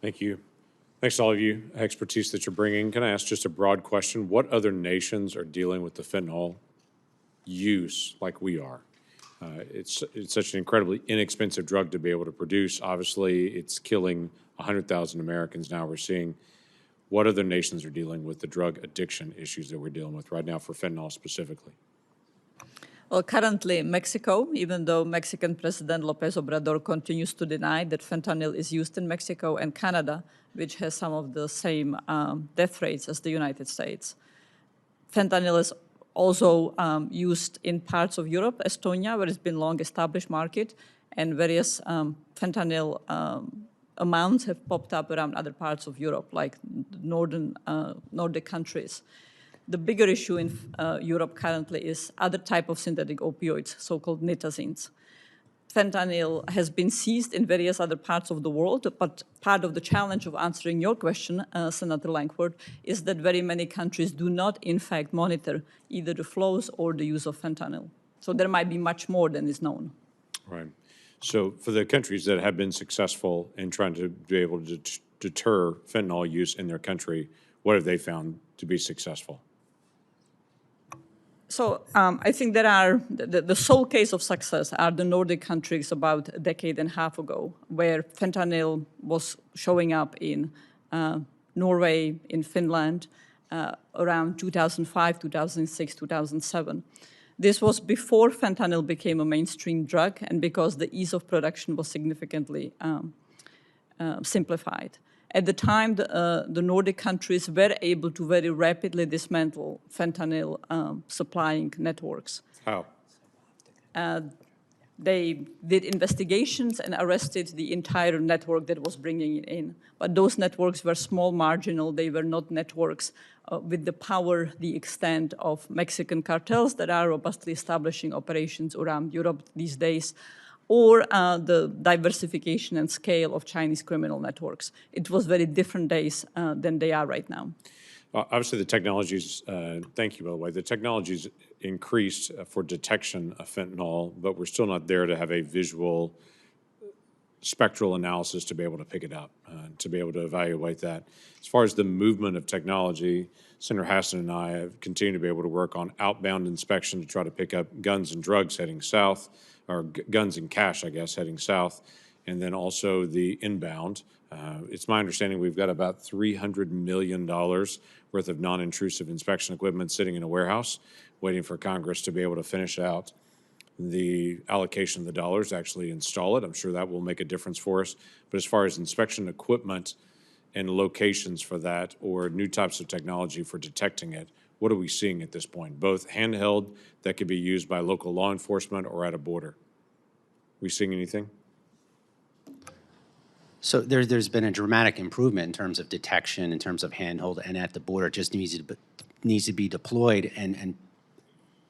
Thank you. Thanks to all of you, expertise that you're bringing. Can I ask just a broad question? What other nations are dealing with the fentanyl use like we are? It's such an incredibly inexpensive drug to be able to produce. Obviously, it's killing 100,000 Americans now. We're seeing what other nations are dealing with the drug addiction issues that we're dealing with right now for fentanyl specifically. Well, currently, Mexico, even though Mexican President López Obrador continues to deny that fentanyl is used in Mexico, and Canada, which has some of the same death rates as the United States. Fentanyl is also used in parts of Europe, Estonia, where it's been long established market, and various fentanyl amounts have popped up around other parts of Europe, like Nordic countries. The bigger issue in Europe currently is other type of synthetic opioids, so-called nitazines. Fentanyl has been seized in various other parts of the world, but part of the challenge of answering your question, Senator Lankford, is that very many countries do not, in fact, monitor either the flows or the use of fentanyl. So there might be much more than is known. Right. So for the countries that have been successful in trying to be able to deter fentanyl use in their country, what have they found to be successful? So I think there are, the sole case of success are the Nordic countries about a decade and a half ago, where fentanyl was showing up in Norway, in Finland, around 2005, 2006, 2007. This was before fentanyl became a mainstream drug and because the ease of production was significantly simplified. At the time, the Nordic countries were able to very rapidly dismantle fentanyl supplying networks. How? They did investigations and arrested the entire network that was bringing it in. But those networks were small, marginal. They were not networks with the power, the extent of Mexican cartels that are robustly establishing operations around Europe these days, or the diversification and scale of Chinese criminal networks. It was very different days than they are right now. Obviously, the technologies, thank you, by the way, the technologies increased for detection of fentanyl, but we're still not there to have a visual spectral analysis to be able to pick it up, to be able to evaluate that. As far as the movement of technology, Senator Hassan and I have continued to be able to work on outbound inspection to try to pick up guns and drugs heading south, or guns and cash, I guess, heading south, and then also the inbound. It's my understanding we've got about $300 million worth of non-intrusive inspection equipment sitting in a warehouse waiting for Congress to be able to finish out the allocation of the dollars to actually install it. I'm sure that will make a difference for us. But as far as inspection equipment and locations for that or new types of technology for detecting it, what are we seeing at this point? Both handheld that could be used by local law enforcement or at a border. Are we seeing anything? So there's been a dramatic improvement in terms of detection, in terms of handheld and at the border. It just needs to be deployed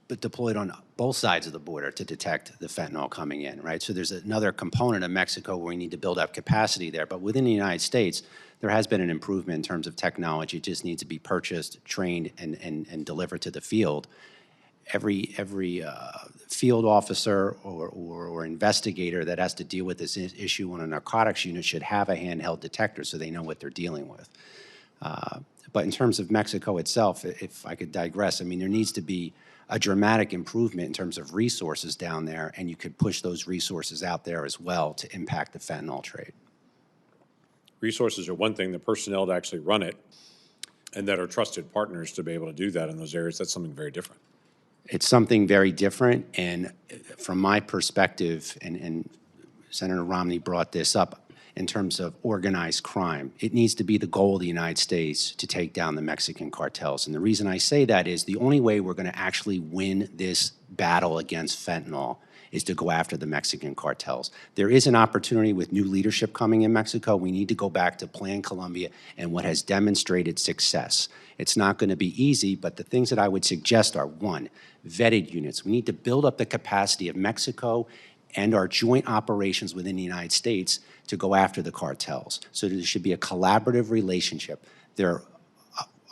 but deployed on both sides of the border to detect the fentanyl coming in, right? So there's another component of Mexico where we need to build up capacity there. But within the United States, there has been an improvement in terms of technology. It just needs to be purchased, trained, and delivered to the field. Every field officer or investigator that has to deal with this issue on a narcotics unit should have a handheld detector so they know what they're dealing with. But in terms of Mexico itself, if I could digress, I mean, there needs to be a dramatic improvement in terms of resources down there, and you could push those resources out there as well to impact the fentanyl trade. Resources are one thing, the personnel to actually run it and that are trusted partners to be able to do that in those areas, that's something very different. It's something very different, and from my perspective, and Senator Romney brought this up, in terms of organized crime, it needs to be the goal of the United States to take down the Mexican cartels. And the reason I say that is the only way we're going to actually win this battle against fentanyl is to go after the Mexican cartels. There is an opportunity with new leadership coming in Mexico. We need to go back to Plan Colombia and what has demonstrated success. It's not going to be easy, but the things that I would suggest are, one, vetted units. We need to build up the capacity of Mexico and our joint operations within the United States to go after the cartels. So there should be a collaborative relationship. There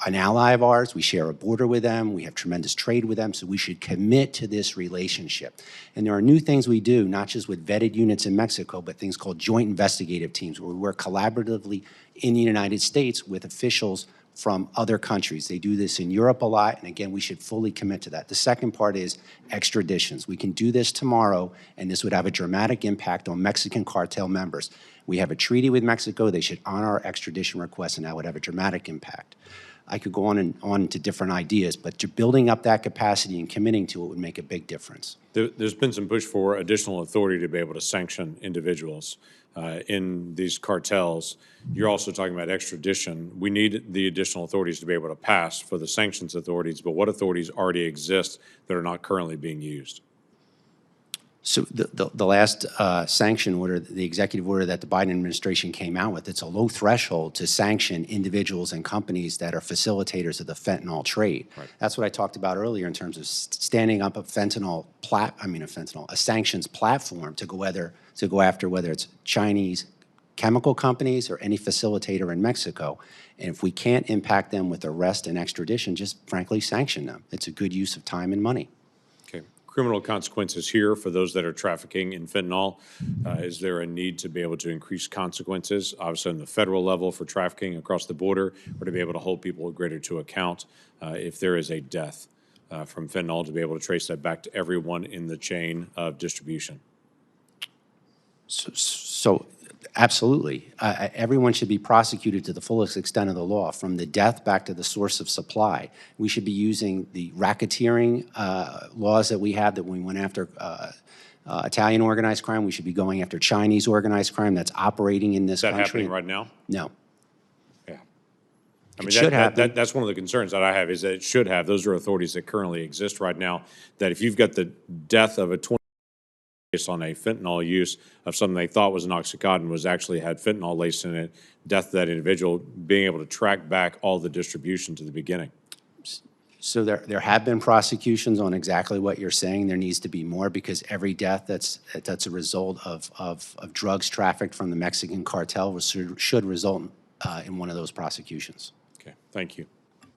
an ally of ours. We share a border with them. We have tremendous trade with them. So we should commit to this relationship. And there are new things we do, not just with vetted units in Mexico, but things called joint investigative teams, where we work collaboratively in the United States with officials from other countries. They do this in Europe a lot, and again, we should fully commit to that. The second part is extraditions. We can do this tomorrow, and this would have a dramatic impact on Mexican cartel members. We have a treaty with Mexico. They should honor our extradition requests, and that would have a dramatic impact. I could go on and on to different ideas, but building up that capacity and committing to it would make a big difference. There's been some push for additional authority to be able to sanction individuals in these cartels. You're also talking about extradition. We need the additional authorities to be able to pass for the sanctions authorities, but what authorities already exist that are not currently being used? So the last sanction order, the executive order that the Biden administration came out with, it's a low threshold to sanction individuals and companies that are facilitators of the fentanyl trade. Right. That's what I talked about earlier in terms of standing up a a sanctions platform to go after whether it's Chinese chemical companies or any facilitator in Mexico. And if we can't impact them with arrest and extradition, just frankly sanction them. It's a good use of time and money. Okay. Criminal consequences here for those that are trafficking in fentanyl. Is there a need to be able to increase consequences, obviously on the federal level for trafficking across the border, or to be able to hold people greater to account if there is a death from fentanyl, to be able to trace that back to everyone in the chain of distribution? So absolutely. Everyone should be prosecuted to the fullest extent of the law, from the death back to the source of supply. We should be using the racketeering laws that we have, that when we went after Italian organized crime, we should be going after Chinese organized crime that's operating in this Is that country. happening right now? No. Yeah. I mean, It should happen. that's one of the concerns that I have, is that it should have. Those are authorities that currently exist right now, that if you've got the death of a 20 based on a fentanyl use of something they thought was an Oxycontin was actually had fentanyl laced in it, death of that individual, being able to track back all the distribution to the beginning. So there have been prosecutions on exactly what you're saying. There needs to be more, because every death that's a result of drugs trafficked from the Mexican cartel should result in one of those prosecutions. Okay, thank you.